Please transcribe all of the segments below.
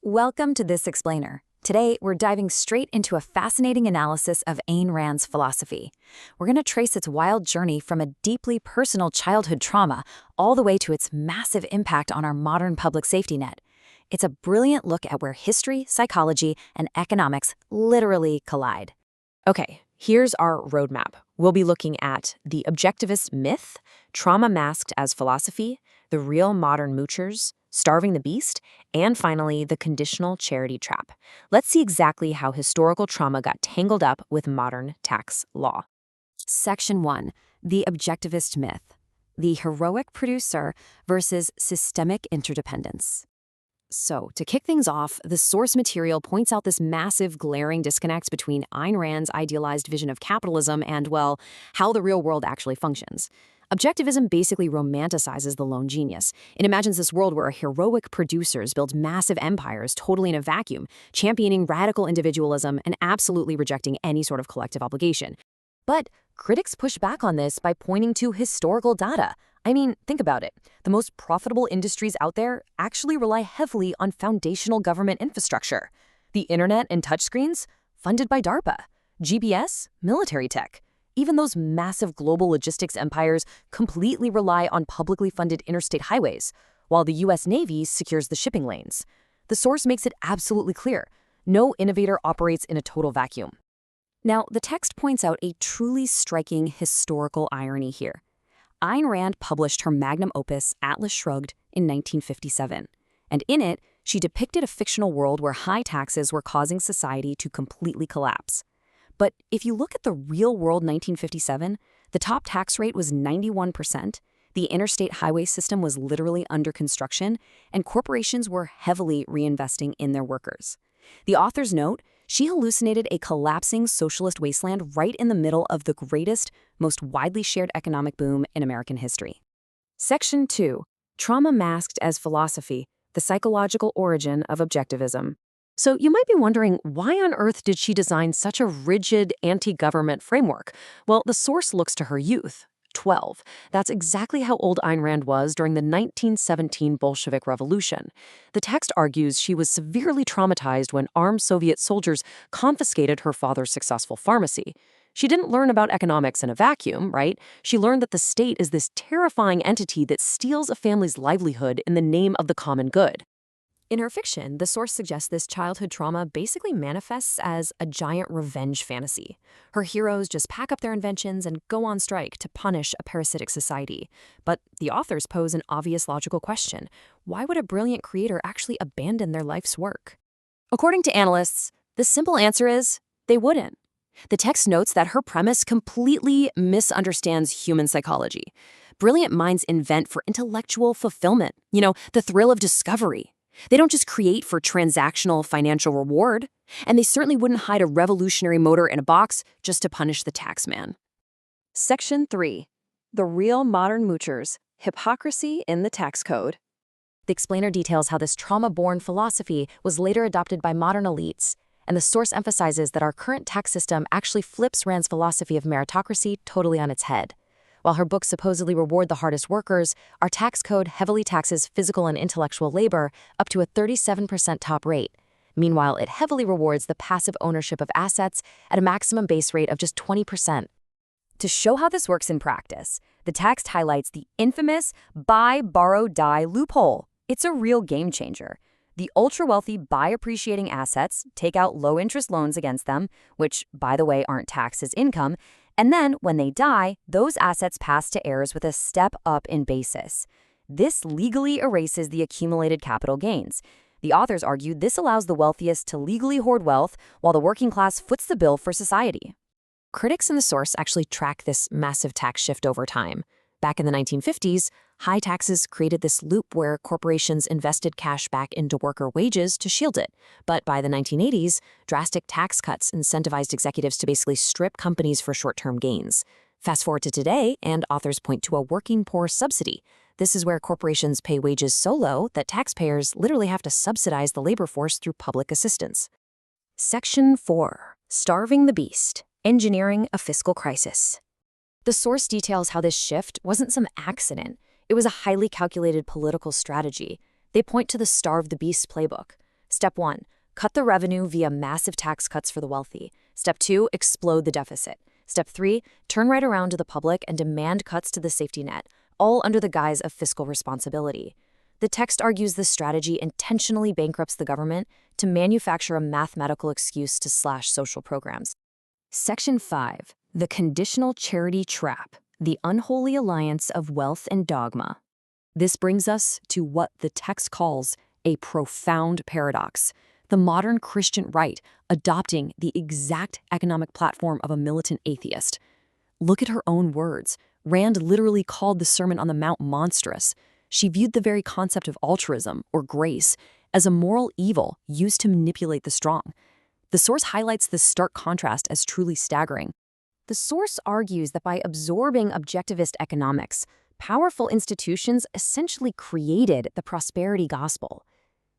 Welcome to This Explainer. Today, we're diving straight into a fascinating analysis of Ayn Rand's philosophy. We're going to trace its wild journey from a deeply personal childhood trauma all the way to its massive impact on our modern public safety net. It's a brilliant look at where history, psychology, and economics literally collide. Okay, here's our roadmap. We'll be looking at the objectivist myth, trauma masked as philosophy, the real modern moochers, starving the beast, and finally, the conditional charity trap. Let's see exactly how historical trauma got tangled up with modern tax law. Section 1. The Objectivist Myth. The heroic producer versus systemic interdependence. So, to kick things off, the source material points out this massive, glaring disconnect between Ayn Rand's idealized vision of capitalism and, well, how the real world actually functions. Objectivism basically romanticizes the lone genius. It imagines this world where heroic producers build massive empires totally in a vacuum, championing radical individualism and absolutely rejecting any sort of collective obligation. But critics push back on this by pointing to historical data. I mean, think about it. The most profitable industries out there actually rely heavily on foundational government infrastructure. The internet and touchscreens? Funded by DARPA. GPS? Military tech. Even those massive global logistics empires completely rely on publicly funded interstate highways, while the U.S. Navy secures the shipping lanes. The source makes it absolutely clear. No innovator operates in a total vacuum. Now, the text points out a truly striking historical irony here. Ayn Rand published her magnum opus, Atlas Shrugged, in 1957. And in it, she depicted a fictional world where high taxes were causing society to completely collapse. But if you look at the real-world 1957, the top tax rate was 91%, the interstate highway system was literally under construction, and corporations were heavily reinvesting in their workers. The authors note, she hallucinated a collapsing socialist wasteland right in the middle of the greatest, most widely shared economic boom in American history. Section 2. Trauma Masked as Philosophy, the Psychological Origin of Objectivism. So you might be wondering, why on earth did she design such a rigid anti-government framework? Well, the source looks to her youth, 12. That's exactly how old Ayn Rand was during the 1917 Bolshevik Revolution. The text argues she was severely traumatized when armed Soviet soldiers confiscated her father's successful pharmacy. She didn't learn about economics in a vacuum, right? She learned that the state is this terrifying entity that steals a family's livelihood in the name of the common good. In her fiction, the source suggests this childhood trauma basically manifests as a giant revenge fantasy. Her heroes just pack up their inventions and go on strike to punish a parasitic society. But the authors pose an obvious logical question. Why would a brilliant creator actually abandon their life's work? According to analysts, the simple answer is they wouldn't. The text notes that her premise completely misunderstands human psychology. Brilliant minds invent for intellectual fulfillment, the thrill of discovery. They don't just create for transactional financial reward, and they certainly wouldn't hide a revolutionary motor in a box just to punish the taxman. Section 3. The Real Modern Moochers, Hypocrisy in the Tax Code. The explainer details how this trauma-born philosophy was later adopted by modern elites, and the source emphasizes that our current tax system actually flips Rand's philosophy of meritocracy totally on its head. While her books supposedly reward the hardest workers, our tax code heavily taxes physical and intellectual labor up to a 37% top rate. Meanwhile, it heavily rewards the passive ownership of assets at a maximum base rate of just 20%. To show how this works in practice, the text highlights the infamous buy, borrow, die loophole. It's a real game changer. The ultra-wealthy buy appreciating assets, take out low-interest loans against them, which, by the way, aren't taxed as income, and then, when they die, those assets pass to heirs with a step up in basis. This legally erases the accumulated capital gains. The authors argue this allows the wealthiest to legally hoard wealth while the working class foots the bill for society. Critics in the source actually track this massive tax shift over time. Back in the 1950s, high taxes created this loop where corporations invested cash back into worker wages to shield it. But by the 1980s, drastic tax cuts incentivized executives to basically strip companies for short-term gains. Fast forward to today, and authors point to a working poor subsidy. This is where corporations pay wages so low that taxpayers literally have to subsidize the labor force through public assistance. Section 4. Starving the Beast, Engineering a Fiscal Crisis. The source details how this shift wasn't some accident. It was a highly calculated political strategy. They point to the Starve the Beast playbook. Step 1. Cut the revenue via massive tax cuts for the wealthy. Step 2. Explode the deficit. Step 3. Turn right around to the public and demand cuts to the safety net, all under the guise of fiscal responsibility. The text argues this strategy intentionally bankrupts the government to manufacture a mathematical excuse to slash social programs. Section 5. The Conditional Charity Trap, the Unholy Alliance of Wealth and Dogma. This brings us to what the text calls a profound paradox. The modern Christian right adopting the exact economic platform of a militant atheist. Look at her own words. Rand literally called the Sermon on the Mount monstrous. She viewed the very concept of altruism, or grace, as a moral evil used to manipulate the strong. The source highlights this stark contrast as truly staggering. The source argues that by absorbing objectivist economics, powerful institutions essentially created the prosperity gospel.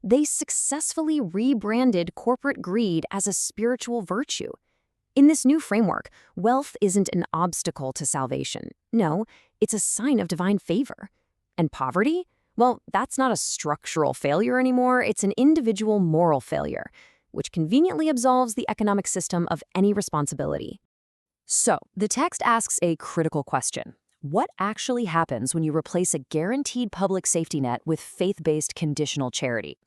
They successfully rebranded corporate greed as a spiritual virtue. In this new framework, wealth isn't an obstacle to salvation. No, it's a sign of divine favor. And poverty? Well, that's not a structural failure anymore. It's an individual moral failure, which conveniently absolves the economic system of any responsibility. So, the text asks a critical question. What actually happens when you replace a guaranteed public safety net with faith-based conditional charity?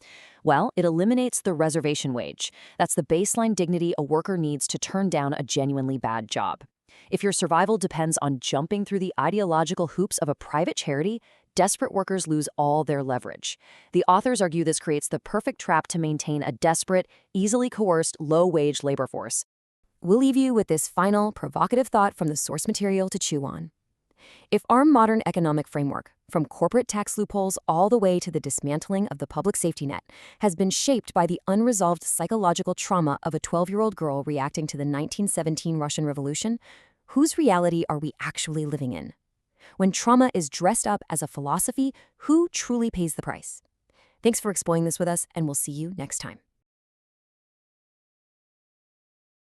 Well, it eliminates the reservation wage. That's the baseline dignity a worker needs to turn down a genuinely bad job. If your survival depends on jumping through the ideological hoops of a private charity, desperate workers lose all their leverage. The authors argue this creates the perfect trap to maintain a desperate, easily coerced, low-wage labor force. We'll leave you with this final, provocative thought from the source material to chew on. If our modern economic framework, from corporate tax loopholes all the way to the dismantling of the public safety net, has been shaped by the unresolved psychological trauma of a 12-year-old girl reacting to the 1917 Russian Revolution, whose reality are we actually living in? When trauma is dressed up as a philosophy, who truly pays the price? Thanks for exploring this with us, and we'll see you next time.